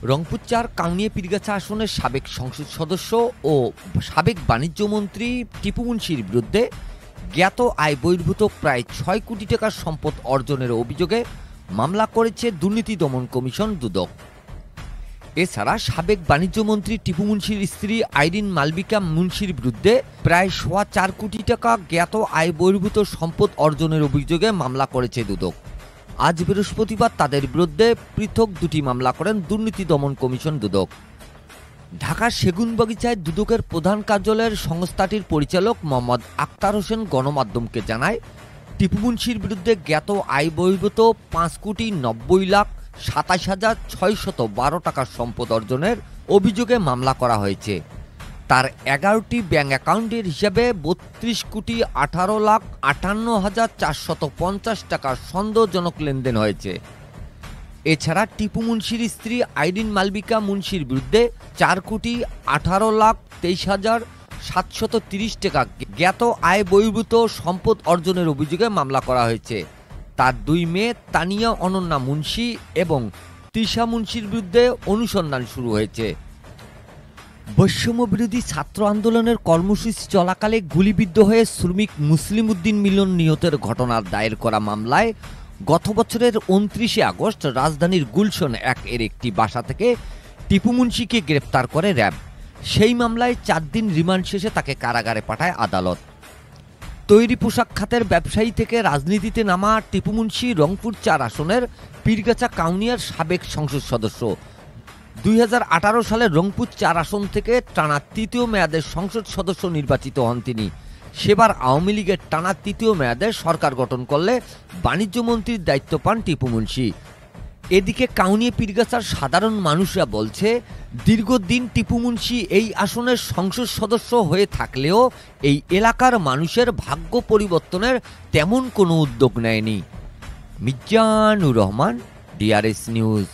রংপুর ৪ কাউনিয়া পীরগাছা আসনের সাবেক সংসদ সদস্য ও সাবেক বাণিজ্যমন্ত্রী টিপু মুনশির বিরুদ্ধে জ্ঞাত আয় বহির্ভূত প্রায় ৬ কোটি টাকার সম্পদ অর্জনের অভিযোগে মামলা করেছে দুর্নীতি দমন কমিশন দুদক। এছাড়া সাবেক বাণিজ্যমন্ত্রী টিপু মুনশির স্ত্রী আইরিন মালবিকা মুনশির বিরুদ্ধে প্রায় ৪.৫ কোটি টাকা জ্ঞাত আয় বহির্ভূত সম্পদ অর্জনের অভিযোগে মামলা করেছে দুদক। আজ বৃহস্পতিবার তাদের বিরুদ্ধে পৃথক দুটি মামলা করেন দুর্নীতি দমন কমিশন দুদক। ঢাকার সেগুনবাগিচায় দুদকের প্রধান কার্যালয়ের সংস্থাটির পরিচালক মোহাম্মদ আক্তার হোসেন গণমাধ্যমকে জানায়, টিপু মুনশির বিরুদ্ধে জ্ঞাত আয় বহির্ভূত ৫,৯০,২৭,৬১২ টাকার সম্পদ অর্জনের অভিযোগে মামলা করা হয়েছে। তার ১১টি ব্যাংক অ্যাকাউন্টের হিসাবে ৩২,১৮,৫৮,৪৫০ টাকার সন্দেহজনক লেনদেন হয়েছে। এছাড়া টিপু মুনশির স্ত্রী আইরিন মালবিকা মুনশির বিরুদ্ধে ৪,১৮,২৩,৭৩০ টাকা জ্ঞাত আয় বহির্ভূত সম্পদ অর্জনের অভিযোগে মামলা করা হয়েছে। তার ২ মেয়ে তানিয়া অনন্যা মুনশি এবং তৃষা মুনশির বিরুদ্ধে অনুসন্ধান শুরু হয়েছে। বৈষম্য বিরোধী ছাত্র আন্দোলনের কর্মসূচি চলাকালে গুলিবিদ্ধ হয়ে শ্রমিক মুসলিম উদ্দিন মিলন নিহতের ঘটনার দায়ের করা মামলায় গত বছরের ২৯শে আগস্ট রাজধানীর গুলশন ১ এর একটি বাসা থেকে টিপু মুনশিকে গ্রেপ্তার করে র্যাব। সেই মামলায় ৪ দিন রিমান্ড শেষে তাকে কারাগারে পাঠায় আদালত। তৈরি পোশাক খাতের ব্যবসায়ী থেকে রাজনীতিতে নামা টিপু মুনশি রংপুর ৪ আসনের পীরগাছা কাউনিয়ার সাবেক সংসদ সদস্য। ২০১৮ সালে রংপুর ৪ আসন থেকে টানা ৩য় মেয়াদের সংসদ সদস্য নির্বাচিত হন তিনি। সেবার আওয়ামী লীগের টানা ৩য় মেয়াদে সরকার গঠন করলে বাণিজ্যমন্ত্রীর দায়িত্ব পান টিপু মুনশি। এদিকে কাউনিয়া পীরগাছার সাধারণ মানুষরা বলছে, দীর্ঘদিন টিপু মুনশি এই আসনের সংসদ সদস্য হয়ে থাকলেও এই এলাকার মানুষের ভাগ্য পরিবর্তনের তেমন কোনো উদ্যোগ নেয়নি। Mizanur Rahman, DRS news.